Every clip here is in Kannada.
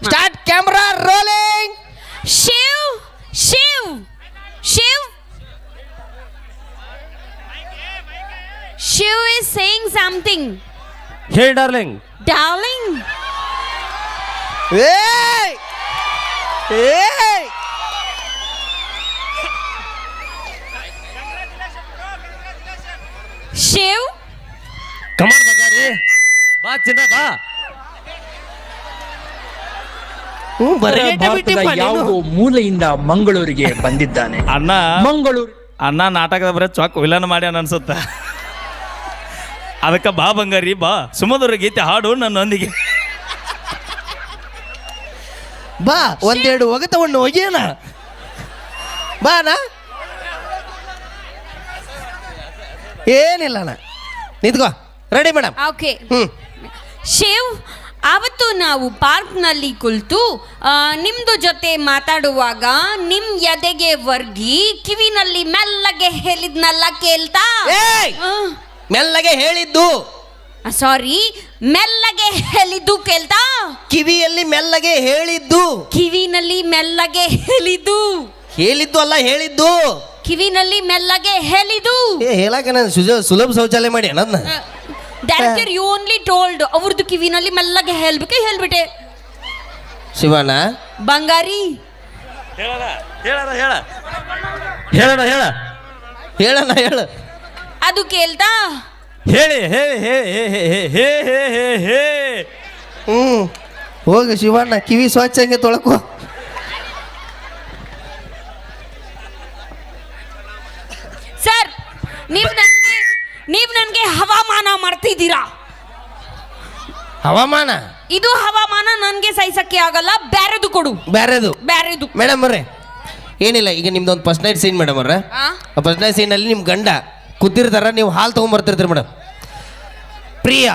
Start camera rolling. Shiv Shiv Shiv Shiv is saying something. ಹೇಳಿ ಡಾರ್ಲಿಂಗ್. Darling. ಏಯ್ ಏಯ್ ಶಿವ್ ಕಮಾನ್ ಬಗಾರಿ ಬಾ ಚಿನ್ನ ಬಾ. ಯಾವುದೋ ಮೂಲೆಯಿಂದ ಮಂಗಳೂರಿಗೆ ಬಂದಿದ್ದಾನೆ. ಅಣ್ಣ ಮಂಗಳೂರು ಅಣ್ಣ ನಾಟಕದ ಬರೀ ಚಾಕ್ ವಿಲನ್ ಮಾಡ್ಯಾನ ಅನ್ಸುತ್ತ. ಅದಕ್ಕೆ ಬಾ ಬಂಗಾರಿ ಬಾ, ಸುಮಧುರ ಗೀತೆ ಹಾಡು ನನ್ನೊಂದಿಗೆ. ಬಾ ಒಂದೆರಡು ಒಗತವನ್ನು ಒಗೆಯೋಣ ಬಾನಾ. ಏನಿಲ್ಲ ಅಣ್ಣ ನಿಂತ್ಕೋ. Ready madam. ಓಕೆ. ಶಿವ್, ಅವತ್ತು ನಾವು ಪಾರ್ಕ್ನಲ್ಲಿ ಕುಳಿತು ನಿಮ್ದು ಜೊತೆ ಮಾತಾಡುವಾಗ ನಿಮ್ ಎದೆಗೆ ವರ್ಗಿ ಕಿವಿನಲ್ಲಿ ಮೆಲ್ಲಗೆ ಹೇಳಿದ್ನಲ್ಲ ಕೇಳ್ತಾ. ಮೆಲ್ಲಗೆ ಹೇಳಿದ್ದು, ಸಾರಿ, ಮೆಲ್ಲಗೆ ಹೇಳಿದ್ದು ಕೇಳ್ತಾ. ಕಿವಿಯಲ್ಲಿ ಮೆಲ್ಲಗೆ ಹೇಳಿದ್ದು, ಕಿವಿನಲ್ಲಿ ಮೆಲ್ಲಗೆ ಹೇಳಿದ್ದು. ಹೇಳಿದ್ದು ಅಲ್ಲ ಹೇಳಿದ್ದು, ಕಿವಿನಲ್ಲಿ ಮೆಲ್ಲಗೆ ಹೇಳಿದ್ದು. ಹೇಳಕ್ಕೆ ನಾನು ಸುಲಭ ಶೌಚಾಲಯ ಮಾಡಿ ನನ್ನ ಡೈರೆಕ್ಟರ್ ಯು ಓನ್ಲಿ ಟೋಲ್ಡ್. ಅವ್ರದ್ದು ಕಿವಿನಲ್ಲಿ ಮೆಲ್ಲಗೆ ಹೇಳ್ಬಿಟ್ಟೆ. ಶಿವಣ್ಣ ಬಂಗಾರಿ ಹೇಳಣ ಹೇಳ ಹೇಳಣ ಹೇಳ ಹೇಳಣ್ಣ ಹೇಳು. ಅದು ಕೇಳ್ತಾ ಹೇಳಿ ಹೇಳಿ ಹೇಳಿ ಹೇ ಹೇ ಹೇ ಹೇ. ಹೋಗ ಶಿವಣ್ಣ, ಕಿವಿ ಸ್ವಚ್ಛ ಹಂಗೆ ತೊಳಕು. ಸರ್, ನೀವು ನನಗೆ ಹವಾಮಾನ ಮಾಡ್ತಿದ್ದೀರಾ. ಹವಾಮಾನ ಇದು ಹವಾಮಾನ ನನಗೆ ಸಹಿಸಕ್ಕೆ ಆಗಲ್ಲ. ಬ್ಯಾರೆದು ಕೊಡು. ಬ್ಯಾರೆದು ಮೇಡಮ್ ಅವ್ರೆ, ಏನಿಲ್ಲ, ಈಗ ನಿಮ್ದು ಒಂದು ಫಸ್ಟ್ ನೈಟ್ ಸೀನ್ ಮೇಡಮ್ ಅವ್ರೆ. ಆ ಫಸ್ಟ್ ನೈಟ್ ಸೀನಲ್ಲಿ ನಿಮ್ಮ ಗಂಡ ಕೂತಿರ್ತಾರ, ನೀವು ಹಾಲು ತೊಗೊಂಬರ್ತಿರ್ತೀರಿ ಮೇಡಮ್. ಪ್ರಿಯಾ,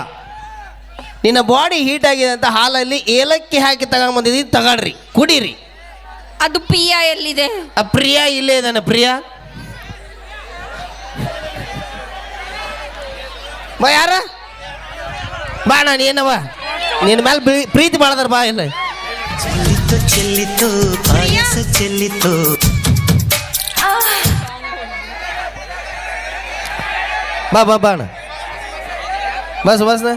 ನಿನ್ನ ಬಾಡಿ ಹೀಟ್ ಆಗಿದೆ ಅಂತ ಹಾಲಲ್ಲಿ ಏಲಕ್ಕಿ ಹಾಕಿ ತಗೊಂಬಂದಿದ್ದೀನಿ, ತಗೊಳ್ರಿ, ಕುಡೀರಿ. ಅದು ಪ್ರಿಯಾ ಎಲ್ಲಿದೆ? ಆ ಪ್ರಿಯಾ ಇಲ್ಲೇ ಇದ್ದಾನೆ. ಪ್ರಿಯಾ ಬಾ. ಯಾರ ಬಾ, ನಾನು ಏನವ ನಿನ್ನ ಮೇಲೆ ಪ್ರೀತಿ ಮಾಡದಾರ, ಬಾ. ಇಲ್ಲ ಚೆಲ್ಲಿತು ಪಾಯಸ ಚೆಲ್ಲಿತು. ಬಾ ಬಾ ಬಾ ಅಣ್ಣ, ಬಸ್ ಬಸ್ನ.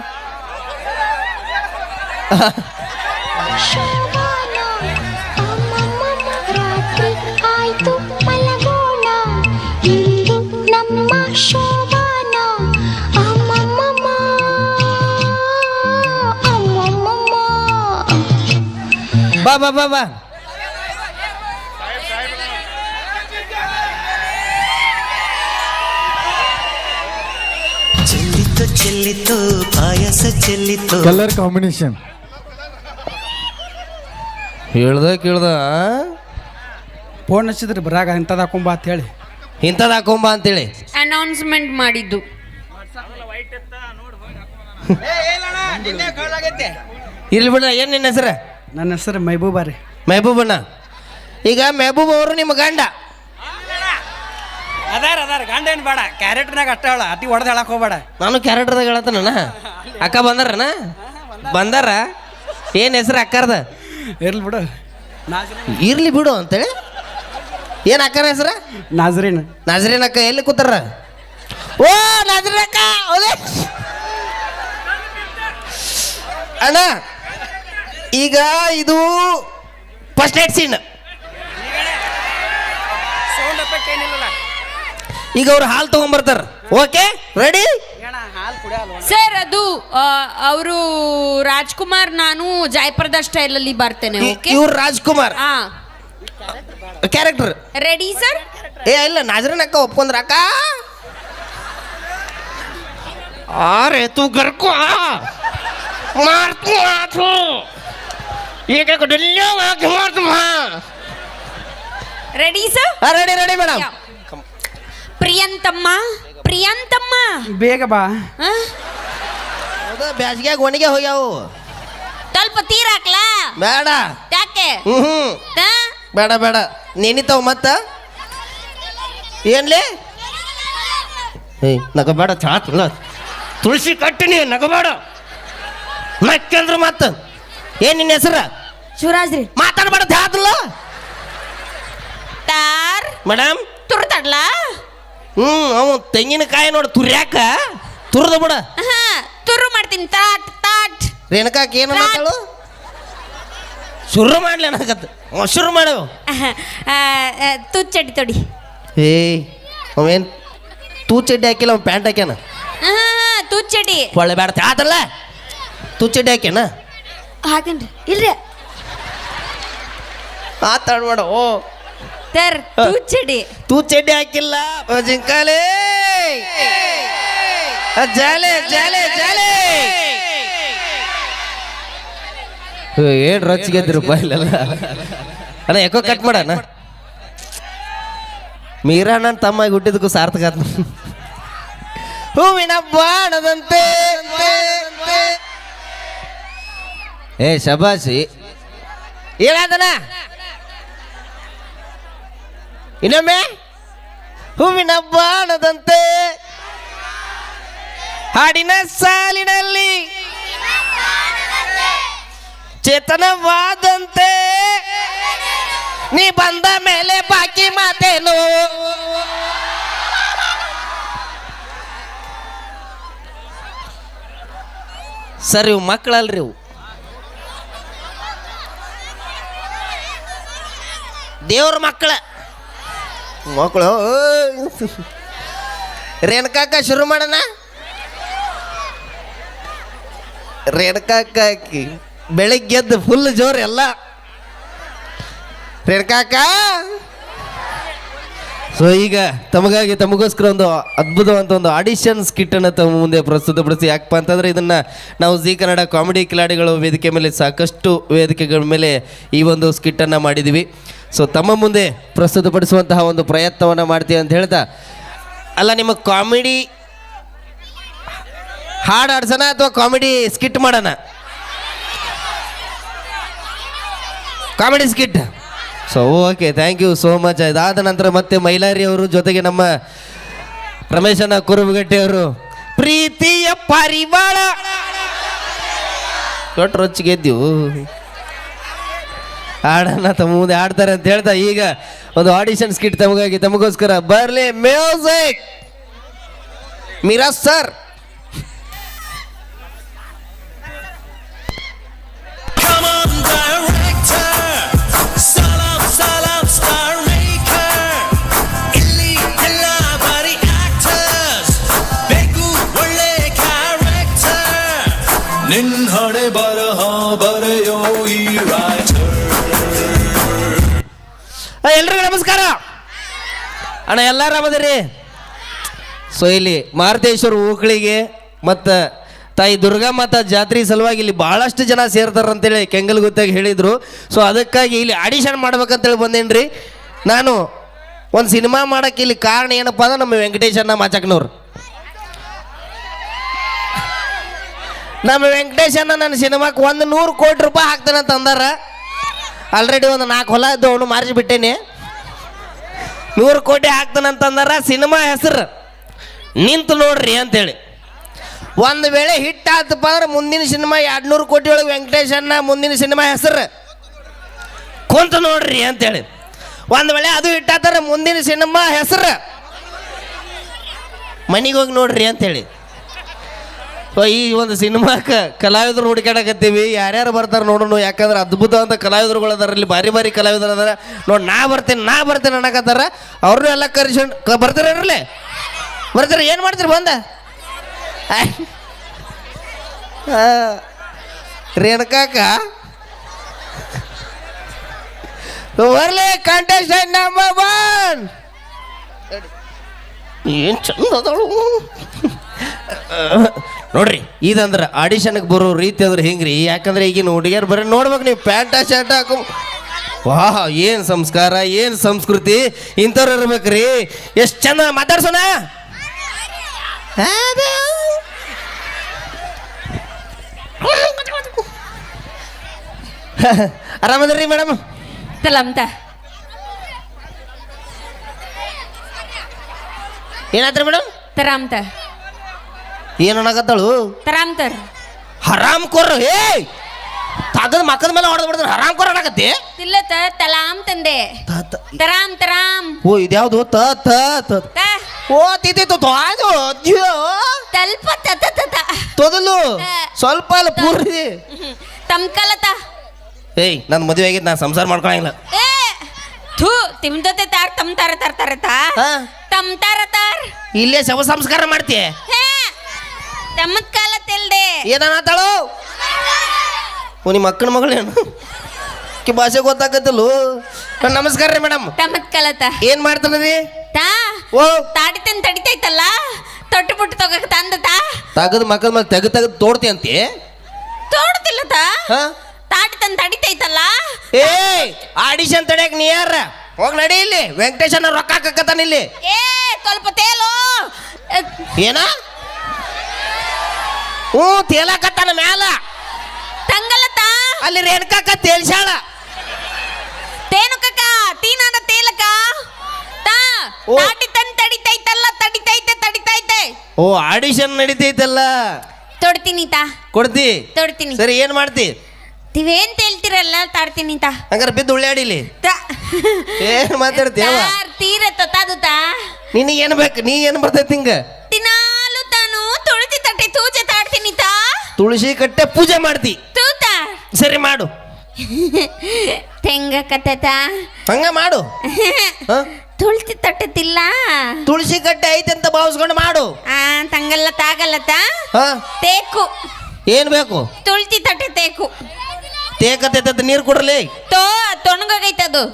ಬಾ ಬಾ ಬಾ ಬಾ. ಚೆಲ್ಲಿತು ಚೆಲ್ಲಿತು ಪಾಯಸ ಚೆಲ್ಲಿತು. ಕಲರ್ ಕಾಂಬಿನೇಷನ್ ಕೇಳ್ದ ಫೋನ್ ಹಚ್ಚಿದ್ರಿ ಬರಾಗ ಇಂಥದ್ದು ಹಾಕೊಂಬ ಅಂತ ಹೇಳಿ, ಇಂಥದ್ದು ಹಾಕೊಂಬ ಅಂತೇಳಿ ಅನೌನ್ಸ್ಮೆಂಟ್ ಮಾಡಿದ್ದು. ಇರ್ಲಿ ಬಿಡ. ಏನು ನಿನ್ನ ಹೆಸರು? ನನ್ನ ಹೆಸರು ಮೆಹಬೂಬಾ ರೀ. ಮೆಹಬೂಬಣ್ಣ. ಈಗ ಮೆಹಬೂಬ್ ಅವರು ನಿಮ್ಮ ಗಂಡ ಅದಾರ ಗಂಡ ಏನು ಬೇಡ, ಕ್ಯಾರೆಕ್ಟರ್ನಾಗ ಅಷ್ಟ ಹೇಳ, ಅತಿ ಹೊಡೆದು ಹೇಳಕ್ ಹೋಗ್ಬೇಡ. ನಾನು ಕ್ಯಾರೆಕ್ಟರ್ದಾಗ ಹೇಳತ್ತಣ್ಣ. ಅಕ್ಕ ಬಂದಾರಣ್ಣ? ಬಂದಾರ. ಏನು ಹೆಸರು ಅಕ್ಕರ್ದ? ಇರ್ಲಿ ಬಿಡು. ಇರ್ಲಿ ಬಿಡು ಅಂತೇಳಿ. ಏನು ಅಕ್ಕನ ಹೆಸರು? ನಾಜ್ರೀನ್. ನಾಜ್ರೀನ್ ಅಕ್ಕ ಎಲ್ಲಿ ಕೂತಾರ? ಓ ನಾಜ್ರೀನ್ ಅಕ್ಕ. ಅಣ್ಣ, ಈಗ ಇದು ಫಸ್ಟ್ ನೈಟ್ ಸೀನ್. ಈಗ ಅವ್ರು ಹಾಲು ತಗೊಂಡ್ಬರ್ತಾರ. Okay, ready? ಸರ್, ಅದು ಅವರು ರಾಜ್ಕುಮಾರ್, ನಾನು ಜಯಪ್ರದ ಸ್ಟೈಲಲ್ಲಿ ಬರ್ತೇನೆ. ಓಕೆ, ಇವ್ರು ರಾಜ್ಕುಮಾರ್ ಕ್ಯಾರೆಕ್ಟರ್. Ready sir? ಇಲ್ಲ, ನಾಜ್ರೀನ್ ಅಕ್ಕ ಒಪ್ಕೊಂಡ್ರ. ಅಕ್ಕ ಅರೆ ತೂ ಗರ್ಕೋ ಮಾರ್ತು ಈಗ ರೆಡಿ ಸರ್? Ready madam. ಪ್ರಿಯಂತಮ್ಮ ಬೇಗ ಬಾ. ಬ್ಯಾಸ್ಗ್ಯಾಗ ಒಣಗೆ ಹೋಗ್ಯಾವು. ಸ್ವಲ್ಪ ತೀರಾಕ್ಲಾ? ಬೇಡ. ಯಾಕೆ? ಬೇಡ ಬೇಡ, ನೆನಿತಾವ ಮತ್ತ. ಏನ್ಲಿ ನಗಬೇಡ, ಚಾತ್ ತುಳಸಿ ಕಟ್ಟಿನಿ, ನಗಬೇಡ. ನಕ್ಕಂದ್ರ ಮತ್ತ ಏನ್ ನಿನ್ನ ಹೆಸರು? ಶಿವರಾಜ್ ರೀ. ಮಾತಾಡ್ಬಾರ್ದು ಹೇಳ್ತಲ್ಲ ತಾರ್ ಮೇಡಮ್. ತುರ್ತಾಡ್ಲಾ? ಅವ ತೆಂಗಿನಕಾಯಿ ನೋಡಿ ತುರ್ಯಾಕ ತುರ್ದು ಬಿಡ. ತುರು ಮಾಡ್ತೀನಿ. ತಾಟ್ ತಾಟ್. ರೇಣುಕಾಕ್ ಏನು ಅನ್ನತ್ತಾಳು? ಶುರು ಮಾಡ್ಲಿ ಅನ್ನಕತ್ತ. ಶುರು ಮಾಡು. ತುಚ್ಚಡಿ ತೊಡಿ. ಏಯ್ ಅವೇನ್ ತೂ ಚಡ್ಡಿ ಹಾಕಿಲ್ಲ, ಅವ್ನು ಪ್ಯಾಂಟ್ ಹಾಕ್ಯಾನ. ತುಚ್ಚಡಿ ಒಳ್ಳೆ ಬೇಡ ಆತಲ್ಲ. ತೂ ಚಡ್ಡಿ ಹಾಕ್ಯಾನ ಹಾಕನ್ರಿ. ಇಲ್ರಿ ಮಾತಾಡ್ಬೇಡ. ಓ ತರ್ ತುಚ್ಚಡಿ. ತೂ ಚಡ್ಡಿ ಹಾಕಿಲ್ಲ ಜಿಂಕಾಲೆ. ಜಾಲೆ ಜಾಲೆ ಜಾಲೆ. ಏನ್ ರೊಚ್ಚಿಗೆದ್ರಪ್ಪ ಇಲ್ಲೆಲ್ಲ. ಅಣ್ಣ ಯಾಕೋ ಕಟ್ ಮಾಡಣ. ಮೀರಾ ನನ್ನ ತಮ್ಮಾಗಿ ಹುಟ್ಟಿದಕ್ಕೂ ಸಾರ್ಥಕ ಆತ. ಹೂವಿನ ಬಾಣದಂತೆ. ಏ ಶಬಾಸಿ ಏನಾದನ ಇನ್ನೊಮ್ಮೆ. ಹೂವಿನ ಬಾಣದಂತೆ ಹಾಡಿನ ಸಾಲಿನಲ್ಲಿ ಚೇತನವಾದಂತೆ ನೀ ಬಂದ ಮೇಲೆ ಬಾಕಿ ಮಾತೇನು. ಸರ್ ಇವು ಮಕ್ಕಳಲ್ರಿ, ಇವು ದೇವ್ರ ಮಕ್ಕಳ ಮಕ್ಕಳು. ರೇಣುಕಾಕ ಶುರು ಮಾಡೋಣ. ರೇಣುಕಾಕ ಬೆಳಿಗ್ಗೆದ್ದು ಫುಲ್ ಜೋರು ಎಲ್ಲ. ರೇಣುಕಾಕ ಸೊ ಈಗ ತಮಗಾಗಿ ತಮಗೋಸ್ಕರ ಒಂದು ಅದ್ಭುತವಂತ ಒಂದು ಆಡಿಷನ್ ಸ್ಕಿಟ್ಟನ್ನು ತಮ್ಮ ಮುಂದೆ ಪ್ರಸ್ತುತಪಡಿಸಿ. ಯಾಕಪ್ಪ ಅಂತಂದರೆ ಇದನ್ನು ನಾವು ಜೀ ಕನ್ನಡ ಕಾಮಿಡಿ ಕಿಲಾಡಿಗಳು ವೇದಿಕೆ ಮೇಲೆ ಸಾಕಷ್ಟು ವೇದಿಕೆಗಳ ಮೇಲೆ ಈ ಒಂದು ಸ್ಕಿಟ್ಟನ್ನು ಮಾಡಿದ್ದೀವಿ. ಸೊ ತಮ್ಮ ಮುಂದೆ ಪ್ರಸ್ತುತಪಡಿಸುವಂತಹ ಒಂದು ಪ್ರಯತ್ನವನ್ನು ಮಾಡ್ತೀವಿ ಅಂತ ಹೇಳ್ತಾ, ಅಲ್ಲ ನಿಮಗೆ ಕಾಮಿಡಿ ಹಾಡು ಆಡ್ಸೋಣ ಅಥವಾ ಕಾಮಿಡಿ ಸ್ಕಿಟ್ ಮಾಡೋಣ? Comedy skit. So okay, thank you so much. ಇದಾದ ನಂತರ ಮತ್ತೆ ಮೈಲಾರಿ ಅವರು ಜೊತೆಗೆ ನಮ್ಮ ರಮೇಶನ ಕುರುಬಗಟ್ಟೆ ಅವರು ಪ್ರೀತಿಯ ಪಾರಿವಾಳ ದೊಡ್ಡ ರೊಚ್ಚಿಗೆದ್ದೀವು ಹಾಡನ್ನ ತಮ್ಮ ಮುಂದೆ ಆಡ್ತಾರೆ ಅಂತ ಹೇಳ್ತಾ ಈಗ ಒಂದು ಆಡಿಷನ್ ಸ್ಕಿಟ್ ತಮಗಾಗಿ ತಮಗೋಸ್ಕರ ಬರ್ಲಿ ಮ್ಯೂಸಿಕ್. ಮೀರಾ ಸರ್. ನಿನ್ನಡೆ ಬರಹ ಬರೆಯೋ ಈ ರೈಟರ್. ಎಲ್ರಿಗೂ ನಮಸ್ಕಾರ ಅಣ್ಣ, ಎಲ್ಲಾರು ಆರಾಮದಿರಿ? ಸೊ ಇಲ್ಲಿ ಮಾರುತೇಶ್ವರ ಊಕಳಿಗೆ ಮತ್ತು ತಾಯಿ ದುರ್ಗಾಮಾತ ಜಾತ್ರೆ ಸಲುವಾಗಿ ಇಲ್ಲಿ ಭಾಳಷ್ಟು ಜನ ಸೇರ್ತಾರೆ ಅಂತೇಳಿ ಕೆಂಗಲ್ ಗೊತ್ತಾಗಿ ಹೇಳಿದರು. ಸೊ ಅದಕ್ಕಾಗಿ ಇಲ್ಲಿ ಆಡಿಷನ್ ಮಾಡ್ಬೇಕಂತೇಳಿ ಬಂದೇನಿ ರೀ. ನಾನು ಒಂದು ಸಿನಿಮಾ ಮಾಡೋಕ್ಕೆ ಇಲ್ಲಿ ಕಾರಣ ಏನಪ್ಪ ಅಂದ್ರೆ ನಮ್ಮ ವೆಂಕಟೇಶಣ್ಣ ಮಾಚಕ್ನವ್ರು. ನಮ್ಮ ವೆಂಕಟೇಶಣ್ಣ ನನ್ನ ಸಿನಿಮಾಕ್ಕೆ 100 ಕೋಟಿ ರೂಪಾಯಿ ಹಾಕ್ತಾನೆ ಅಂತ ಅಂದಾರ. ಆಲ್ರೆಡಿ ಒಂದು 4 ಹೊಲ ಇದ್ದು ಅವನು ಮಾರಿಸಿಬಿಟ್ಟೇನೆ. 100 ಕೋಟಿ ಹಾಕ್ತಾನಂತಂದಾರ. ಸಿನಿಮಾ ಹೆಸರು ನಿಂತು ನೋಡ್ರಿ ಅಂತೇಳಿ. ಒಂದು ವೇಳೆ ಹಿಟ್ ಆತಪ್ಪ ಅಂದ್ರೆ ಮುಂದಿನ ಸಿನಿಮಾ 200 ಕೋಟಿ ಒಳಗೆ ವೆಂಕಟೇಶಣ್ಣ ಮುಂದಿನ ಸಿನಿಮಾ ಹೆಸರು ಕುಂತು ನೋಡ್ರಿ ಅಂತೇಳಿ. ಒಂದು ವೇಳೆ ಅದು ಹಿಟ್ ಆತಾರೆ ಮುಂದಿನ ಸಿನಿಮಾ ಹೆಸರು ಮನೆಗೆ ಹೋಗಿ ನೋಡ್ರಿ ಅಂತೇಳಿ. ಈ ಒಂದು ಸಿನಿಮಾಕ್ಕೆ ಕಲಾವಿದರು ಹುಡುಕಾಡಕತ್ತೀವಿ. ಯಾರ್ಯಾರು ಬರ್ತಾರೆ ನೋಡೋಣ. ಯಾಕಂದ್ರೆ ಅದ್ಭುತವಂತ ಕಲಾವಿದರುಗಳು ಅದರಲ್ಲಿ ಭಾರಿ ಭಾರಿ ಕಲಾವಿದರು ಅದಾರ ನೋಡಿ. ನಾ ಬರ್ತೇನೆ ಅನ್ನಕತ್ತಾರ. ಅವ್ರನ್ನೂ ಎಲ್ಲ ಕರೆಸ್ಕೊಂಡು ಬರ್ತೀರಲ್ಲೇ ಬರ್ತೀರ. ಏನು ಮಾಡ್ತೀರಿ ಬಂದ? ರೇಣುಕಾಕ ಬರ್ಲಿ ಕಂಟೆಸ್ಟೆಂಟ್ ನಂಬರ್ 1. ಏನು ಚಂದ ಅದಳು ನೋಡ್ರಿ. ಇದಂದ್ರೆ ಆಡಿಷನ್ಗೆ ಬರೋ ರೀತಿ ಅಂದ್ರೆ ಹಿಂಗ್ರಿ. ಯಾಕಂದ್ರೆ ಈಗಿನ ಹುಡುಗಿಯರು ಬರೀ ನೋಡ್ಬೇಕು ನೀವು ಪ್ಯಾಂಟ ಶರ್ಟ್ ಹಾಕೋ. ವಾಹ್, ಏನು ಸಂಸ್ಕಾರ, ಏನು ಸಂಸ್ಕೃತಿ, ಇಂಥವ್ರು ಇರ್ಬೇಕ್ರಿ. ಎಷ್ಟು ಚಂದ ಮಾತಾಡ್ಸೋಣ. ಆರಾಮದ್ರಿ ಮೇಡಮ್? ತಲಂತ ಏನಾದ್ರಿ ಮೇಡಮ್? ತರಾಮ್ತ ಏನು ಅನ್ನಕತ್ತಾಳು? ತರಾಮ್ತರ್ ಹರಾಮ್ ಕೊರ್ರು. ಏ ತಗದ್ ಮಕ್ಕದ ಮೇಲೆ ಹೊಡೆದ್ ಬಿಡಿದ್ರೆ ಹರಾಮ್ ಕೊರಾಡಕತ್ತಿ ತಿಲ್ಲತ ತಲಾಮ್ ತಂದೆ ತರಾಮ್ ತರಾಮ್ ಓ ಇದ್ಯಾವ್ದು ತ ತ ತ ತ ಓ ತಿದ್ದಿತ್ತು ಅದು ತಲ್ಪ ತತ ತತ ತೊದಲು ಸ್ವಲ್ಪ ಅಲ್ಲ ಪೂರ್ತಿ ತಮ್ಕಲತ ಏಯ್ ನನ್ನ ಮದುವೆ ಆಗಿದ್ದು ನಾ ಸಂಸಾರ ಮಾಡ್ಕೊಳಂಗಿಲ್ಲ ಏ ಥೂ ತಿಮ್ದತೆ ತಾರ್ ತಮ್ ತಾರ ತರ್ತಾರತ ಹಾ ತಮ್ ತಾರ ತಾರ್ ಇಲ್ಲೇ ಶವ ಸಂಸ್ಕಾರ ಮಾಡ್ತೀಯ ಹೇ ತಮ್ಮತ್ ಕಾಲ ತೆಲ್ದೆ ಏನತ್ತಾಳು ಓ ನಿಮ್ಮ ಅಕ್ಕನ ಮಗಳೇನು ಕಿ ಭಾಷೆ ಗೊತ್ತಾಗತ್ತಲ್ಲೂ ನಮಸ್ಕಾರ ರೀ ಮೇಡಮ್ ತಮ್ಮತ್ ಕಾಲತ ಏನ್ ಮಾಡ್ತಾನರಿ ತಾ ಓ ತಾಡಿತನ್ ತಡಿತೈತಲ್ಲ ತೊಟ್ಟು ಪುಟ್ಟು ತಗೋಕ ತಂದತ ತಗದ್ ಮಕ್ಕಳ ಮೇಲೆ ತೆಗೆದು ತೋಡ್ತಿ ಅಂತಿ ತೋಡ್ತಿಲ್ಲ ತಾ ಹಾ ತಾಡಿತನ್ ತಡಿತೈತಲ್ಲ ಏ ಆಡಿಷನ್ ತಡ್ಯಾಕ ನೀ ಯಾರ ಹೋಗಿ ನಡಿ ಇಲ್ಲಿ ವೆಂಕಟೇಶನ ರೊಕ್ಕ ಹಾಕಕತ್ತಾನ ಇಲ್ಲಿ ಏ ಸ್ವಲ್ಪ ತೇಲೋ ಏನ ಹ್ಞೂ ತೇಲಾಕತ್ತಾನ ಮ್ಯಾಲ ತಂಗಲತ ಅಲ್ಲಿ ರೇಣುಕಾಕ ತೇಲ್ಸಾಳ ತೇನುಕಕ ತೀನಾನ ತೇಲಕ ತಾ ಓ. ತಾಡಿತನ್ ತಡಿತೈತಲ್ಲ ತಡಿತೈತೆ ಓ ಆಡಿಷನ್ ನಡೀತೈತಲ್ಲ ತೊಡ್ತೀನಿ ತಾ ಕೊಡ್ತಿ ತೊಡ್ತೀನಿ ಸರಿ ಏನ್ ಮಾಡ್ತಿ ನೀವೇನ್ ತೇಲ್ತಿರಲ್ಲ ತಾಡ್ತೀನಿ ತಾ ಹಂಗಾರೆ ಬಿದ್ದು ಉಳ್ಳಾಡಿಲಿ ಏನ್ ಮಾತಾಡ್ತೀವ ತೀರ ತತಾದುತಾ ನಿನಗೆ ಏನ್ ಬೇಕು ನೀ ಏನ್ ಬರ್ತೈತಿ ಹಿಂಗ ದಿನಾಲು ತಾನು ತುಳಸಿ ತಟ್ಟೆ ತೂಜೆ ತಾಡ್ತೀನಿ ತಾ ತುಳಸಿ ಕಟ್ಟೆ ಪೂಜೆ ಮಾಡ್ತಿ ತೂತ ಸರಿ ಮಾಡು ತೆಂಗ ಕತ್ತತ ಹಂಗ ಮಾಡು ಹ? ತುಳಸಿ ತಟ್ಟೆ ತಿಲ್ಲ ತುಳಸಿ ಕಟ್ಟೆ ಐತೆ ಅಂತ ಭಾವಿಸ್ಕೊಂಡು ಮಾಡು ಆ ತಂಗಲ್ಲ ತಾಗಲ್ಲತ ಹ ತೇಕು ಏನ್ ಬೇಕು ತುಳಸಿ ತಟ್ಟೆ ತೇಕು ತೇಕತ್ತೈತ ನೀರು ಕೊಡ್ರಲಿ ತೊಣಗೈತದು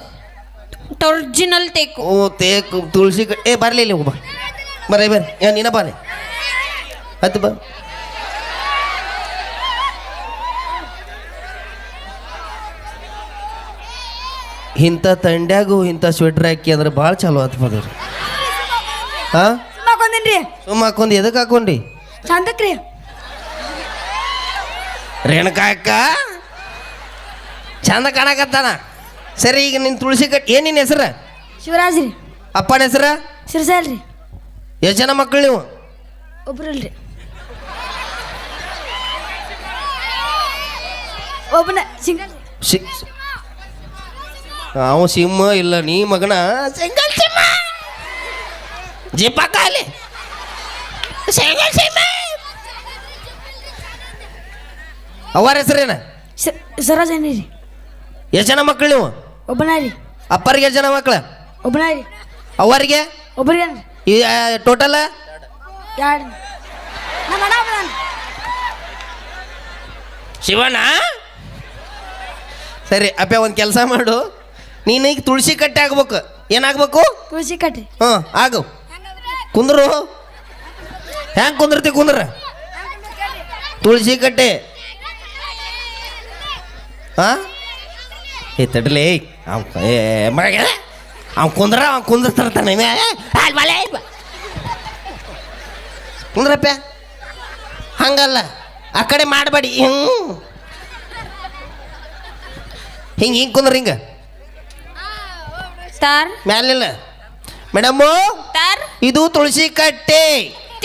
ಒರಿಜಿನಲ್ ತೇಕು ಓ ತೇಕು ತುಳಸಿ ಕಟ್ಟೆ ಏ ಬರ್ಲಿ ಇಲ್ಲಿ ಹೋಗ್ಬಾ ಬರ್ರಿ ಬರ್ರಿ ನೀನ ಬಾರಿ ಹತ್ತು ಬಾ ಇಂಥ ತಂಡ್ಯಾಗು ಇಂಥ ಸ್ವೆಟ್ರ್ ಹಾಕಿ ಅಂದ್ರೆ ಭಾಳ ಚಲೋ ಆತ್ ಬದ್ರಿ ಹಾ ಹಾಕೊಂದೇನ್ರಿ ಸುಮ್ಮ ಹಾಕೊಂಡಿ ಎದಕ್ಕೆ ಹಾಕೊಂಡಿ ಚಂದಕ್ರಿ ರೇಣುಕಾ ಅಕ್ಕ ಚಂದ ಕಾಣಕತ್ತಾನ ಸರಿ ಈಗ ನಿನ್ನ ತುಳಸಿ ಕಟ್ ಏನ್ ನಿನ್ನ ಹೆಸರು ಶಿವರಾಜ್ ರೀ ಅಪ್ಪನ ಹೆಸರ ಸಿರ್ಸಾಲ್ ರೀ ಎಷ್ಟು ಜನ ಮಕ್ಕಳು ನೀವು ಒಬ್ರಲ್ರಿ ಒಬ್ಬನ ಸಿಂಗಲ್ ಅವ ಸಿಂಹ ಇಲ್ಲ ನೀ ಮಗನ ಸಿಂಗಲ್ ಸಿಂಹ ಜಿಪ್ಪ ಕಾಲಿ ಸಿಂಗಲ್ ಸಿಂಹ ಅವರ ಹೆಸರೇನ ಸರೋಜ ರೀ ಎಷ್ಟು ಜನ ಮಕ್ಕಳು ನೀವು ಒಬ್ಬನ ರೀ ಅಪ್ಪರಿಗೆ ಎಷ್ಟು ಜನ ಮಕ್ಕಳು ಒಬ್ಬನ ರೀ ಅವರಿಗೆ ಒಬ್ಬರಿಗೆ ಈ ಟೋಟಲ್ ಎರಡು ನಮ್ಮ ಅಣ್ಣ ಒಬ್ಬನ ಶಿವಣ್ಣ ಸರಿ ಅಪ್ಪ ಒಂದು ಕೆಲಸ ಮಾಡು ನೀನು ಈಗ ತುಳಸಿ ಕಟ್ಟೆ ಆಗ್ಬೇಕು ಏನಾಗ್ಬೇಕು ತುಳಸಿ ಕಟ್ರಿ ಹ್ಞೂ ಆಗು ಕುಂದ್ರು ಹೆಂಗೆ ಕುಂದ್ರತಿ ಕುಂದ್ರ ತುಳಸಿ ಕಟ್ಟೆ ಹಾ ಏ ತಡಲೇ ಅವ್ ಕುಂದ್ರತಾನೆ ಕುಂದ್ರಪ್ಪ ಹಂಗಲ್ಲ ಆ ಕಡೆ ಮಾಡಬೇಡಿ ಹಿಂಗೆ ಹಿಂಗೆ ಕುಂದ್ರ ಹಿಂಗ ತಾರ್ ಮ್ಯಾಲಿಲ್ಲ ಮೇಡಮ್ಮು ತಾರ್ ಇದು ತುಳಸಿ ಕಟ್ಟೆ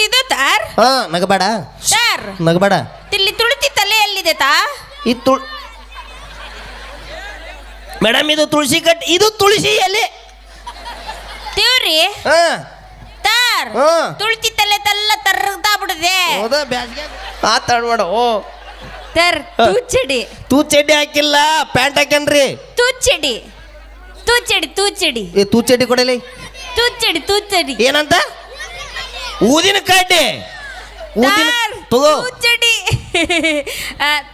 ಇದು ತಾರ್ ಹಾ ನಗಬೇಡ ತಾರ್ ನಗಬೇಡ ತಿಲ್ಲಿ ತುಳಿತಿ ತಲೆ ಎಲ್ಲಿದೆ ತಾ ಇದು ಮೇಡಮ್ ಇದು ತುಳಸಿ ಕಟ್ಟೆ ಇದು ತುಳಸಿ ಎಲೆ ದೇವ್ರಿ ಹಾ ತಾರ್ ಹಾ ತುಳಿತಿ ತಲೆ ತಲ್ಲ ತರ್ಗತಾ ಬಿಡದೆ ಹೌದಾ ಬ್ಯಾಸ್ಗೆ ಮಾತಾಡ್ಬೇಡ ಓ ತರ್ ತೂಚಡಿ ತೂ ಚಡ್ಡಿ ಹಾಕಿಲ್ಲ ಪ್ಯಾಂಟ್ ಹಾಕ್ಯಾನ್ರಿ ತೂಚಡಿ ತೂಚಡಿ ತೂಚಡಿ ಏ ತೂ ಚಡ್ಡಿ ಕೊಡಲಿ ತೂಚಡಿ ತೂಚಡಿ ಏನಂತ ಊದಿನ ಕಡ್ಡಿ ಊದಿನ ತಾರ್ ತಗೋ ತೂಚಡಿ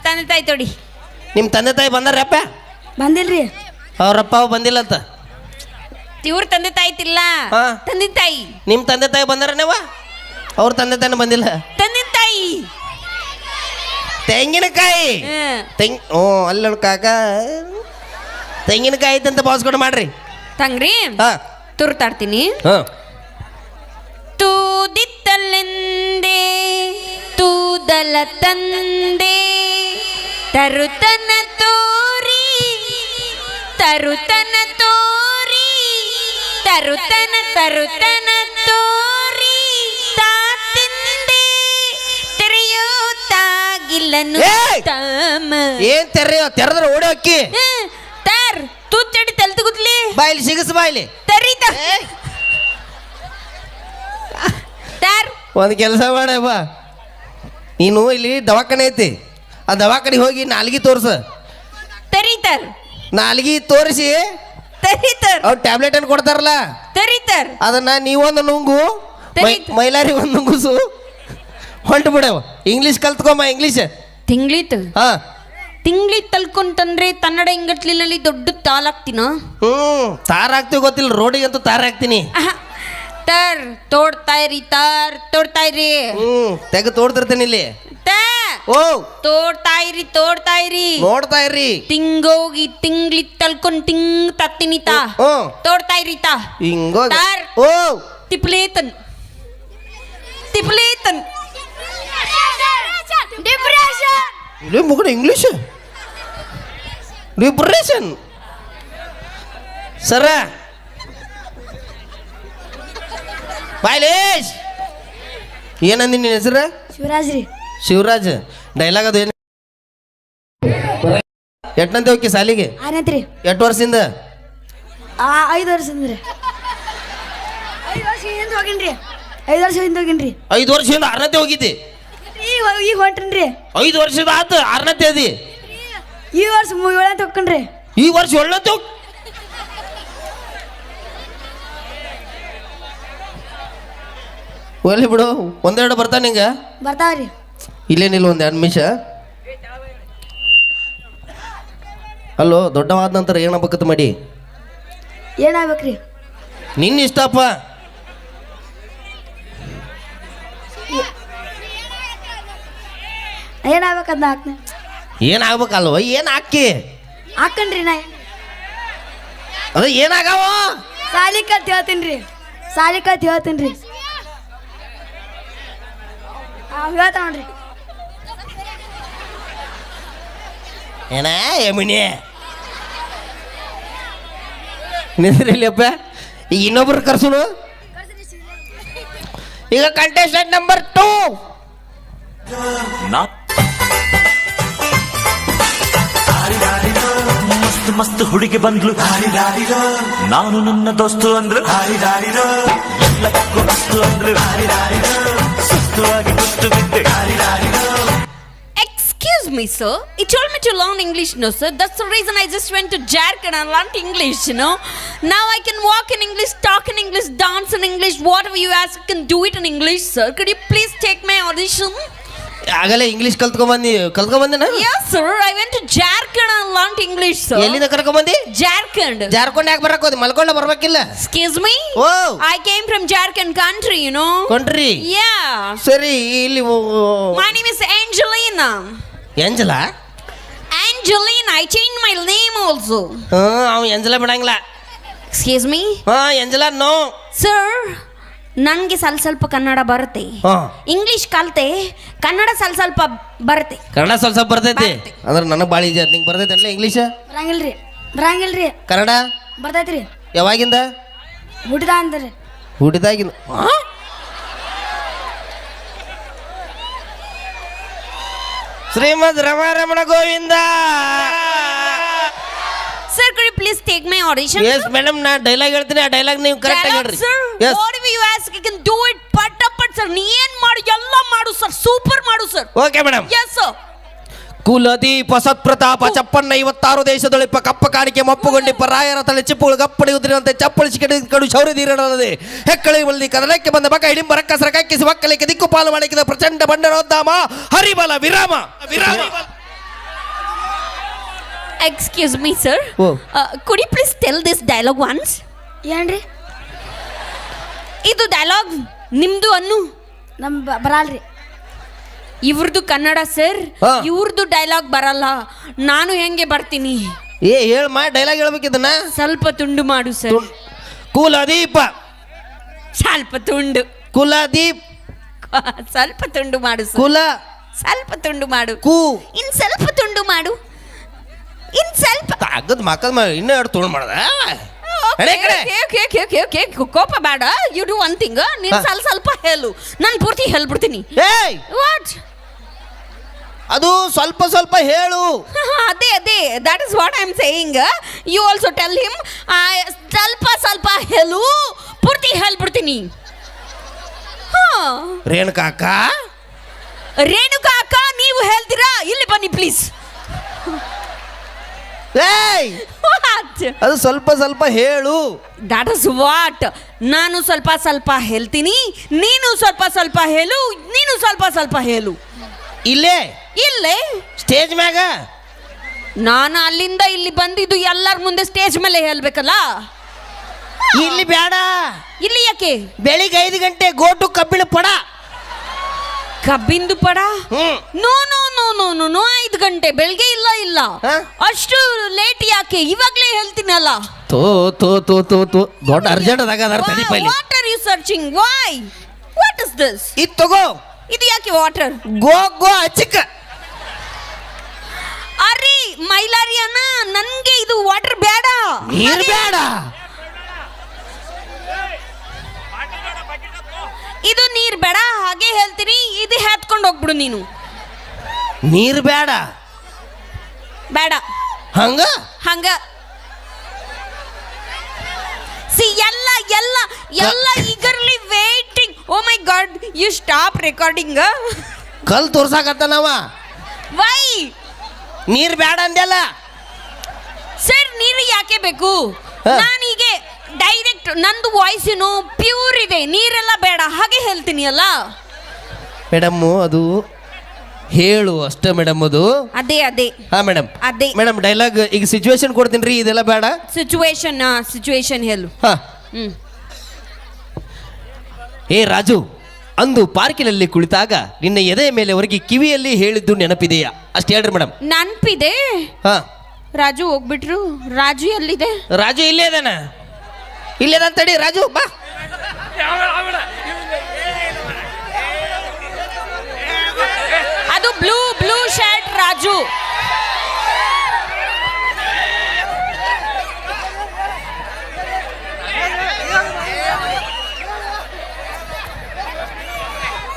ತಂದೆ ತಾಯಿ ತೊಡಿ ನಿಮ್ಮ ತಂದೆ ತಾಯಿ ಬಂದಾರಪ್ಪ ಬಂದಿಲ್ರಿ ಅವ್ರಪ್ಪ ಅವ್ ಬಂದಿಲ್ಲ ಅಂತ ಇವ್ರ ತಂದೆ ತಾಯಿ ತಿಲ್ಲ ಹಾ. ತಂದೆ ತಾಯಿ ನಿಮ್ಮ ತಂದೆ ತಾಯಿ ಬಂದಾರ ನೀವ ಅವ್ರ ತಂದೆ ತಾಯಿ ಬಂದಿಲ್ಲ ತಂದೆ ತಾಯಿ ತೆಂಗಿನಕಾಯಿ ತೆಂಗ್ ಓ ಅಲ್ಲ ಕಾಕ ತೆಂಗಿನಕಾಯಿ ಐತಂತ ಭಾವಿಸ್ಕೊಂಡು ಮಾಡ್ರಿ ತಂಗ್ರಿ ಹಾ ತುರ್ತಾಡ್ತೀನಿ ಹಾ ತೂದಿತ್ತಲೆಂದೇ ತೂದಲ ತಂದೆ ತರುತನ ತೋರಿ ತರುತನ ತೋರಿ ತರುತನ ತರುತನ ತೋರಿ ತಾತಿಂದೆ ತೆರೆಯೋ ತಾಗಿಲ್ಲನು ಏಯ್! ತಾ ಮಮ್ಮ ಏನ್ ತೆರೆದ್ರೆ ಓಡಿ ಅಕ್ಕಿ ತರ್ ತೂಚಡಿ ತೆಲ್ತು ಗುದ್ಲಿ ಬಾಯ್ಲಿ ಸಿಗಸ್ ಬಾಯ್ಲಿ ತರೀತ ತರ್ ಒಂದು ಕೆಲಸ ಮಾಡಪ್ಪ, ನೀನು ಇಲ್ಲಿ ದವಾಖಾನೆ ಐತಿ, ಆ ದವಾಖಾನೆ ಹೋಗಿ ನಾಲ್ಗಿ ತೋರ್ಸ. ತರೀತರ್ ನಾಲ್ಗಿ ತೋರಿಸಿ ತರೀತರ್ ಅವ್ರು ಟ್ಯಾಬ್ಲೆಟ್ ಅನ್ನು ಕೊಡ್ತಾರಲ್ಲ, ತರೀತರ್ ಅದನ್ನ ನೀವೊಂದು ನುಂಗು, ಮೈಲಾರಿ ಒಂದು ನುಂಗುಸು, ಹೊಂಟು ಬಿಡವ. ಇಂಗ್ಲೀಷ್ ಕಲ್ತ್ಕೊಮ್ಮ, ಇಂಗ್ಲೀಷ್ ತಿಂಗ್ಳಿತ್ ಹಾ. ತಿಂಗ್ಳಿ ತಲ್ಕೊಂತಂದ್ರೆ ಕನ್ನಡ ಇಂಗಟ್ಲಿನಲ್ಲಿ ದೊಡ್ಡ ತಾಲಾಗ್ತೀನ. ತಾರ್ ಹಾಕ್ತಿವಿ ಗೊತ್ತಿಲ್ಲ, ರೋಡಿಗೆ ಅಂತೂ ತಾರ್ ಹಾಕ್ತೀನಿ. ತರ್ ತೋಡ್ತಾ ಇರಿ, ತರ್ ತೋಡ್ತಾ ಇರಿ, ತೆಗೆ ತೋಡ್ತಿರ್ತೇನೆ ಇಲ್ಲಿ. ಓ ತೋಡ್ತಾ ಇರಿ ನೋಡ್ತಾ ಇರ್ರಿ. ತಿಂಗೋಗಿ ತಿಂಗ್ಳಿ ತಲ್ಕೊಂಡ್ ತಿಂಗ್ ತತ್ತಿನಿ ತಾ ತೋಡ್ತಾ ಇರಿ ತಾ ಹಿಂಗೋಗಿ ತಾರ್ ಓ ತಿಪ್ಲೇತನ್ ಇಲ್ಲೇ ಮುಗಡ ಇಂಗ್ಲೀಷ್ ಡಿಪ್ರೆಷನ್ ಸರ ಬಾಯ್ಲೇಶ್. ಏನಂದಿ ನಿನ್ನ ಹೆಸರು? ಶಿವರಾಜ್ ರೀ. ಶಿವರಾಜ್. ಡೈಲಾಗ್ ಅದು ಏನು? ಎಟ್ಟಂತೆ ಹೋಗಿ ಸಾಲಿಗೆ? ಆನಂತ್ರಿ. ಎಷ್ಟು ವರ್ಷದಿಂದ? 5 ವರ್ಷದಿಂದ ರೀ. 5 ವರ್ಷ ಹಿಂದೆ ಹೋಗಿನ್ರಿ. 5 ವರ್ಷ ಹಿಂದೆ ಹೋಗಿನ್ರಿ. 5 ವರ್ಷದಿಂದ 6ನೇ ಹೋಗಿದ್ದಿ? ಈಗ ಹೊಂಟ್ರಿ. 5 ವರ್ಷದ ಆತು 6ನೇ ಅದಿ. ಈ ವರ್ಷ 7ನೇ ಹೋಗ್ಕನ್ರಿ. ಈ ವರ್ಷ 7ನೇ ಹೋಗ್. ಒಲ್ಲಿ ಬಿಡು, ಒಂದೆರಡು ಬರ್ತಾವ ನಿಂಗೆ? ಬರ್ತಾವ್ರಿ. ಇಲ್ಲೇನಿಲ್ಲ, ಒಂದು 2 ನಿಮಿಷ. ಅಲ್ಲೋ, ದೊಡ್ಡವಾದ ನಂತರ ಏನಾಗಬೇಕತ್ತ ಮಾಡಿ? ಏನಾಗ್ಬೇಕ್ರಿ? ನಿನ್ನ ಇಷ್ಟಪ್ಪ. ಏನಾಗ್ಬೇಕಂತ ಹಾಕ್ನೆ. ಏನಾಗ್ಬೇಕಲ್ವ? ಏನು ಹಾಕಿ ಹಾಕನ್ರಿ ನಾ. ಅದು ಏನಾಗವ? ಸಾಲಿ ಕಲ್ತ್ ಹೇಳ್ತೀನಿ ರೀ. ಹೇಳ್ತಾ ನೋಡ್ರಿ. ಏನ ಯಮಿನಿ ನಿಂದ್ರಿಲ್ಲಪ್ಪ. ಈಗ ಇನ್ನೊಬ್ರು ಕರ್ಸುನು. ಈಗ ಕಂಟೆಸ್ಟೆಂಟ್ ನಂಬರ್ 2. ಮಸ್ತ್ ಮಸ್ತ್ ಹುಡುಗಿ ಬಂದ್ಲು, ನಾನು ನನ್ನ ದೋಸ್ತು ಅಂದ್ರು, ಎಲ್ಲಕ್ಕೂ ಮಸ್ತು ಅಂದ್ರು, ಸುಸ್ತುವಾಗಿ ಗುಟ್ಟು ಬಿದ್ದೆ. Excuse me, sir. You told me to learn English, no, sir. That's the reason I just went to Jharkhand and learned English, you know. Now I can walk in English, talk in English, dance in English, whatever you ask, I can do it in English, sir. Could you please take my audition? ಆಗಲೇ English ಕಲ್ತ್ಕೊಂಬಂದಿನ? Yes, sir. I went to Jharkhand and learned English, sir. ಎಲ್ಲಿಂದ ಕರ್ಕೊಂಬಂದಿ? Jharkhand. ಜಾರ್ಖಂಡ್ ಯಾಕೆ ಬರಕ್ ಹೋದಿ? ಮಲ್ಕೊಂಡ ಬರ್ಬೇಕಿಲ್ಲ? Excuse me? O, I came from Jharkhand country, you know. ಕೊಂಡ್ರಿ? Yeah. ಸರಿ, ಇಲ್ಲಿ My name is Angelina. ಎಂಜಲಾ? Angelina. I changed my name also. ಅವ ಎಂಜಲ ಬಿಡಂಗಿಲ್ಲ. Excuse me? ಎಂಜಲ ನೋ. Sir, ನನಗೆ ಸ್ವಲ್ಪ ಕನ್ನಡ ಬರುತ್ತೆ. ಇಂಗ್ಲಿಷ್ ಕಲ್ತೆ, ಕನ್ನಡ ಸ್ವಲ್ಪ ಬರುತ್ತೆ. ಕನ್ನಡ ಸ್ವಲ್ಪ ಬರ್ತೈತಿ ಅಂದ್ರೆ ನನಗೆ ಭಾಳ ಈಜಿ. ನಿಂಗೆ ಬರ್ತೈತಿ ಅಲ್ಲ ಇಂಗ್ಲೀಷ್? ಬರಂಗಿಲ್ರಿ. ಕನ್ನಡ ಬರ್ತೈತ್ರಿ. ಯಾವಾಗಿಂದ? ಹುಟ್ಟಿದ ಅಂದ್ರಿ. ಹುಟ್ಟಿದಾಗಿಂದ. Shrimad Ramaramana Govinda. Sir, could you please take my audition? Yes madam, ನಾ ಡೈಲಾಗ್ ಹೇಳ್ತೀನಿ, ಆ ಡೈಲಾಗ್ ನೀವು ಕರೆಕ್ಟ್ ಆಗಿ ಹೇಳ್ರಿ. Sir, yes. whatever you ask, I can do it. ಪಟ್ ಸರ್, ನೀ ಏನ್ ಮಾಡು ಎಲ್ಲ ಮಾಡು ಸರ್, ಸೂಪರ್ ಮಾಡು sir. Okay madam. Yes sir. ಕುಲದೀಪ ಸತ್ಪ್ರತಾಪ ಚಪ್ಪಣ್ಣ 56 ದೇಶದೊಳಿಪ ಕಪ್ಪ ಕಾಣಿಕೆ ಮಪ್ಪುಗೊಂಡಿಪ್ಪ ರಾಯರ ತಲೆ ಚಿಪ್ಪುಗಳು ಗಪ್ಪಡಿ ಉದ್ರಿನಂತೆ ಚಪ್ಪಳಿಸಿ ಕಡು ಶೌರ್ಯಧೀರನಲ್ಲದೆ ಹೆಕ್ಕಳಿ ಬಲ್ದಿ ಕದಲಕ್ಕೆ ಬಂದ ಬಕ ಹಿಡಿಂಬರ ಕಸರ ಕಕ್ಕಿಸಿ ಮಕ್ಕಳಿಗೆ ದಿಕ್ಕು ಪಾಲು ಮಾಡಿಕಿದ ಪ್ರಚಂಡ ಬಂಡನೋದ್ದಾಮ ಹರಿಬಲ ವಿರಾಮ. Excuse me, sir. Could you please tell this dialogue once? ಏನ್ರಿ ಇದು ಡೈಲಾಗ್ ನಿಮ್ದು ಅನ್ನು? ನಮ್ ಬರಲ್ರಿ. ಇವ್ರದ್ದು ಕನ್ನಡ ಸರ್, ಇವ್ರದ್ದು ಡೈಲಾಗ್ ಬರಲ್ಲ. ನಾನು ಹೆಂಗೆ ಬರ್ತೀನಿ? ಹೇಳ ಮಾ, ಡೈಲಾಗ್ ಹೇಳ್ಬೇಕಿದ್ದನ್ನ ಸ್ವಲ್ಪ ತುಂಡು ಮಾಡು ಸರ್. ಕುಲದೀಪ ಸ್ವಲ್ಪ ತುಂಡು. ಕುಲದೀಪ್ ಸ್ವಲ್ಪ ತುಂಡು ಮಾಡು ಸರ್. ಕುಲ ಸ್ವಲ್ಪ ತುಂಡು ಮಾಡು. ಕು ಇನ್ ಸ್ವಲ್ಪ ತುಂಡು ಮಾಡು. ಇನ್ ಸ್ವಲ್ಪ ಅಗದ್ ಮಕ್ಕಳ ಇನ್ನೂ 2 ತುಂಡು ಮಾಡದ. ಕೋಪ ಬೇಡ. ಯು ಡೂ ಒನ್ ಥಿಂಗ್, ನೀನ್ ಸ್ವಲ್ಪ ಹೇಳು, ನಾನು ಪೂರ್ತಿ ಹೇಳ್ಬಿಡ್ತೀನಿ. ವಾಟ್ ಅದು ಸ್ವಲ್ಪ ಸ್ವಲ್ಪ ಹೇಳು. ಅದೇ that is what I am saying. You also tell him ಸ್ವಲ್ಪ ಸ್ವಲ್ಪ ಹೇಳು, ಪೂರ್ತಿ ಹೇಳ್ಬಿಡ್ತೀನಿ. ರೇಣುಕಾ ಅಕ್ಕ, ರೇಣುಕಾ ಅಕ್ಕ ನೀವು ಹೇಳ್ತೀರಾ? ಇಲ್ಲಿ ಬನ್ನಿ ಪ್ಲೀಸ್. ಏಯ್ ಅದು ಸ್ವಲ್ಪ ಸ್ವಲ್ಪ ಹೇಳು. That is what. ನಾನು ಸ್ವಲ್ಪ ಸ್ವಲ್ಪ ಹೇಳ್ತೀನಿ, ನೀನು ಸ್ವಲ್ಪ ಸ್ವಲ್ಪ ಹೇಳು, ನೀನು ಸ್ವಲ್ಪ ಸ್ವಲ್ಪ ಹೇಳು. ಇಲ್ಲೇ ಇಲ್ಲೇ ಸ್ಟೇಜ್ ಮ್ಯಾಗ ನಾನು ಅಲ್ಲಿಂದ ಇಲ್ಲಿ ಬಂದಿದ್ದು ಎಲ್ಲರ ಮುಂದೆ ಸ್ಟೇಜ್ ಮೇಲೆ ಹೇಳ್ಬೇಕಲ್ಲ. ಇಲ್ಲಿ ಬೇಡ. ಇಲ್ಲಿ ಯಾಕೆ? ಬೆಳಿಗ್ಗೆ 5 ಗಂಟೆ ಗೋಟು ಕಬ್ಬಿಣ ಪಡ. ಕಬ್ಬಿಂದು ಪಡ? ಹ್ಮ್. No no no no no no 5 ಗಂಟೆ ಬೆಳಗ್ಗೆ ಇಲ್ಲ. ಹ? ಅಷ್ಟು ಲೇಟ್ ಯಾಕೆ? ಇವಾಗ್ಲೇ ಹೇಳ್ತೀನಲ್ಲ. ತೋ ತೋ ತೋ ತೋ ತೋ ದೊಡ್ಡ ಅರ್ಜೆಂಟ್ ಅದಾಗ ತಡಿ ಪೈಲಿ. What are you searching? Why? What is this? ಇದು ತಗೋ. ಇದು ಯಾಕೆ ವಾಟರ್? ಗೋ ಅಚಿಕ್ಕ. ಅರೆ ಮೈಲಾರಿಯನ್ನ, ನನ್ಗೆ ಇದು ವಾಟರ್ ಬೇಡ. ನೀರು ಬೇಡ. ಇದು ನೀರ್ ಬೇಡ, ಹಾಗೆ ಹೇಳ್ತೀನಿ. ಇದು ಹತ್ಕೊಂಡು ಹೋಗ್ಬಿಡು ನೀನು. ನೀರು ಬೇಡ. ಬೇಡ ಹಂಗ ಸಿ ಎಲ್ಲ eagerly waiting. Oh my God, you stop recording. ಕಲ್ ತೋರ್ಸಾಕತ್ತ ನಾವ. ವೈ? ನೀರು ಬೇಡ ಅಂದೆಲ್ಲ. ಸರ್ ನೀರು ಯಾಕೆ ಬೇಕು? ಹ. ನಾನೀಗೆ ಡೈರೆಕ್ಟ್ ನಂದು ವಾಯ್ಸ್ ಏನು ಪ್ಯೂರ್ ಇದೆ, ನೀರೆಲ್ಲ ಬೇಡ ಹಾಗೆ ಹೇಳ್ತೀನಿ ಅಲ್ಲ. ಮೇಡಮ್ಮು ಅದು ಹೇಳು ಅಷ್ಟೇ ಮೇಡಮ್. ಅದು ಅದೇ ಹಾ ಮೇಡಮ್. ಅದೇ ಮೇಡಮ್ ಡೈಲಾಗ್ ಈಗ ಸಿಚುವೇಶನ್ ಕೊಡ್ತೀನಿ ರೀ, ಇದೆಲ್ಲ ಬೇಡ. ಸಿಚುವೇಶನ್ ಹೇಳು. ಹಾ. ಏ ರಾಜು, ಅಂದು ಪಾರ್ಕಿನಲ್ಲಿ ಕುಳಿತಾಗ ನಿನ್ನ ಎದೆಯ ಮೇಲೆ ಹೊರಗೆ ಕಿವಿಯಲ್ಲಿ ಹೇಳಿದ್ದು ನೆನಪಿದೆಯಾ? ಅಷ್ಟು ಹೇಳ್ರಿ ಮೇಡಮ್. ನೆನಪಿದೆ. ಹಾ. ರಾಜು ಹೋಗ್ಬಿಟ್ರು. ರಾಜು ಎಲ್ಲಿದೆ? ರಾಜು ಇಲ್ಲೇ ಇದಾನ. ತಡಿ ರಾಜು ಬಾ. ಅದು ಬ್ಲೂ ಶರ್ಟ್ ರಾಜು.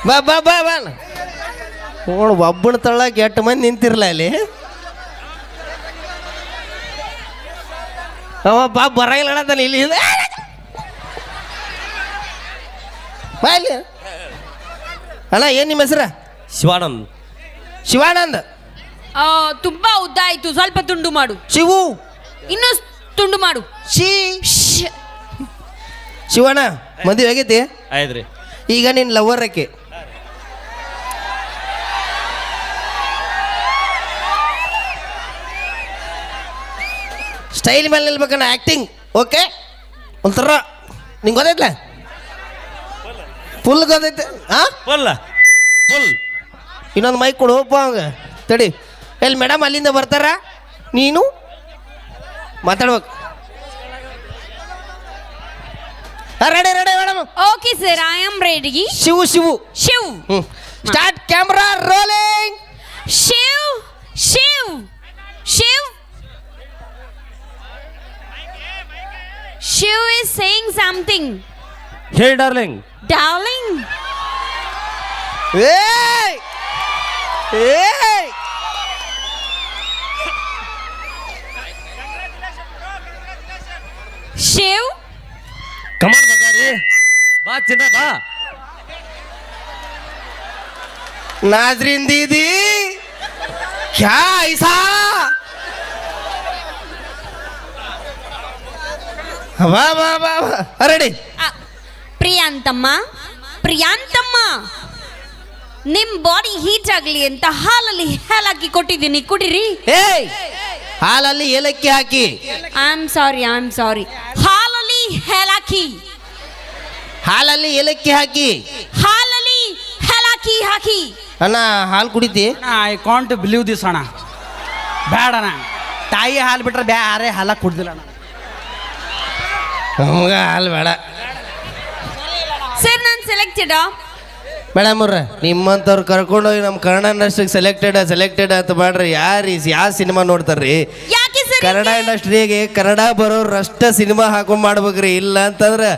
ಬಾ ಬಾ ಬಾ ಬಾ ನೋಡು, ಒಬ್ಬನ ತಳ್ಳಕ್ಕೆ 8 ಮಂದಿ ನಿಂತಿರ್ಲ ಅಲ್ಲಿ. ಅವ ಬಾ ಬರಂಗಿಲ್ಲ ತಾನೆ ಇಲ್ಲಿ. ಬಾ ಇಲ್ಲಿ. ಅಣ್ಣ ಏನು ನಿಮ್ಮ ಹೆಸರ? ಶಿವಾನಂದ್. ಶಿವಾನಂದ್. ತುಂಬಾ ಉದ್ದ ಆಯ್ತು, ಸ್ವಲ್ಪ ತುಂಡು ಮಾಡು. ಶಿವು. ಇನ್ನು ತುಂಡು ಮಾಡು. ಶಿವಣ್ಣ ಮದುವೆ ಆಗೈತಿ? ಆಯ್ತ್ರಿ. ಈಗ ನಿನ್ನ ಲವರ್ ಆಕೆ. ಸ್ಟೈಲ್ ಮೇಲೆ ನಿಲ್ಬೇಕಣ್ಣ, ಆ್ಯಕ್ಟಿಂಗ್. ಓಕೆ, ಒಂಥರ ನಿಂಗೆ ಗೊತ್ತೈತ್ಲ? ಫುಲ್ ಗೊತ್ತೈತೆ. ಹಾಂ ಫುಲ್ ಇನ್ನೊಂದು ಮೈಕ್ ಕೊಡು ಹೋಪ ಅವಂಗ. ತಡಿ. ಎಲ್ಲಿ ಮೇಡಮ್ ಅಲ್ಲಿಂದ ಬರ್ತಾರ, ನೀನು ಮಾತಾಡ್ಬೇಕು. Ready madam. Okay sir, I am ready. Shivu start. Camera rolling. Shiv is saying something. Hey darling. Darling. Hey. Shiv. Come on Bagari. ಬಾ ಚಿನ್ನ ಬಾ. नाजरीन दीदी क्या ऐसा? वाह वाह वाह रेडी. ಪ್ರಿಯಾಂತಮ್ಮ, ನಿಮ್ ಬಾಡಿ ಹೀಟ್ ಆಗಲಿ ಅಂತ ಹಾಲಲ್ಲಿ ಹಾಲಾಕಿ ಕೊಟ್ಟಿದ್ದೀನಿ, ಕುಡಿರಿ. ಏಯ್, ಹಾಲಲ್ಲಿ ಏಲಕ್ಕಿ ಹಾಕಿ. I am sorry. ಹಾಲಲ್ಲಿ ಹಾಲಾಕಿ. ಹಾಲಲ್ಲಿ ಏಲಕ್ಕಿ ಹಾಕಿ. ಹಾಲಲ್ಲಿ ಹಾಕಿ. ಅಣ್ಣ ಹಾಲು ಕುಡಿತಿ? ಐ ಕಾಂಟ್ ಬಿಲೀವ್ ದಿಸ್ ಅಣ್ಣ. ಬೇಡಣ್ಣ, ತಾಯಿ ಹಾಲು ಬಿಟ್ರೆ ಬೇರೆ ಹಾಲ ಕುಡ್ದಿಲ್ಲ ಅಣ್ಣ. ನಮ್ಗ ಹಾಲು ಬೇಡ. ಸರ್ ನಾನು ಸೆಲೆಕ್ಟೆಡ್. ಮೇಡಮ್ ಅವ್ರ, ನಿಮ್ಮಂಥವ್ರು ಕರ್ಕೊಂಡೋಗಿ ನಮ್ಮ ಕನ್ನಡ ಇಂಡಸ್ಟ್ರಿಗೆ ಸೆಲೆಕ್ಟೆಡ್ ಅಂತ ಮಾಡ್ರಿ. ಯಾವ ಸಿನಿಮಾ ನೋಡ್ತಾರ್ರಿ? ಯಾಕೆ ಸರಿ ಕನ್ನಡ ಇಂಡಸ್ಟ್ರಿಗೆ ಕನ್ನಡ ಬರೋರು ಅಷ್ಟ ಸಿನಿಮಾ ಹಾಕೊಂಡ್ ಮಾಡ್ಬೇಕ್ರಿ. ಇಲ್ಲ ಅಂತಂದ್ರೆ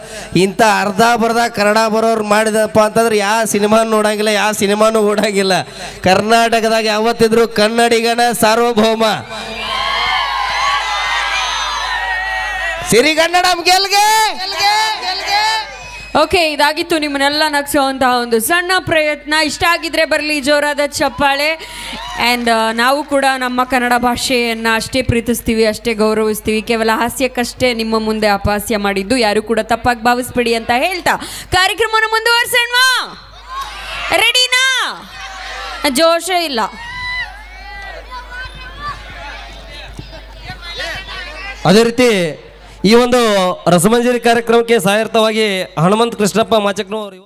ಇಂಥ ಅರ್ಧ ಬರ್ಧ ಕನ್ನಡ ಬರೋರು ಮಾಡಿದಪ್ಪ ಅಂತಂದ್ರೆ ಯಾವ ಸಿನಿಮಾ ನೋಡಂಗಿಲ್ಲ, ಯಾವ ಸಿನಿಮಾನು ಓಡಂಗಿಲ್ಲ. ಕರ್ನಾಟಕದಾಗ ಯಾವತ್ತಿದ್ರು ಕನ್ನಡಿಗನ ಸಾರ್ವಭೌಮ. ಸಿರಿಗನ್ನಡಂ ಗೆಲ್ಗೆ. ಓಕೆ, ಇದಾಗಿತ್ತು ನಿಮ್ಮನ್ನೆಲ್ಲ ನಗಿಸುವಂತಹ ಒಂದು ಸಣ್ಣ ಪ್ರಯತ್ನ. ಇಷ್ಟ ಆಗಿದ್ರೆ ಬರಲಿ ಜೋರಾದ ಚಪ್ಪಾಳೆ. ಆ್ಯಂಡ್ ನಾವು ಕೂಡ ನಮ್ಮ ಕನ್ನಡ ಭಾಷೆಯನ್ನು ಅಷ್ಟೇ ಪ್ರೀತಿಸ್ತೀವಿ, ಅಷ್ಟೇ ಗೌರವಿಸ್ತೀವಿ. ಕೇವಲ ಹಾಸ್ಯಕ್ಕಷ್ಟೇ ನಿಮ್ಮ ಮುಂದೆ ಅಪಹಾಸ್ಯ ಮಾಡಿದ್ದು, ಯಾರು ಕೂಡ ತಪ್ಪಾಗಿ ಭಾವಿಸ್ಬೇಡಿ ಅಂತ ಹೇಳ್ತಾ ಕಾರ್ಯಕ್ರಮನ ಮುಂದುವರ್ಸೋಣ. ರೆಡಿನಾ? ಜೋಶೇ ಇಲ್ಲ. ಅದೇ ರೀತಿ ಈ ಒಂದು ರಸಮಂಜರಿ ಕಾರ್ಯಕ್ರಮಕ್ಕೆ ಸಹಾಯರ್ಥವಾಗಿ ಹನುಮಂತ ಕೃಷ್ಣಪ್ಪ ಮಾಚಕ್ನವರು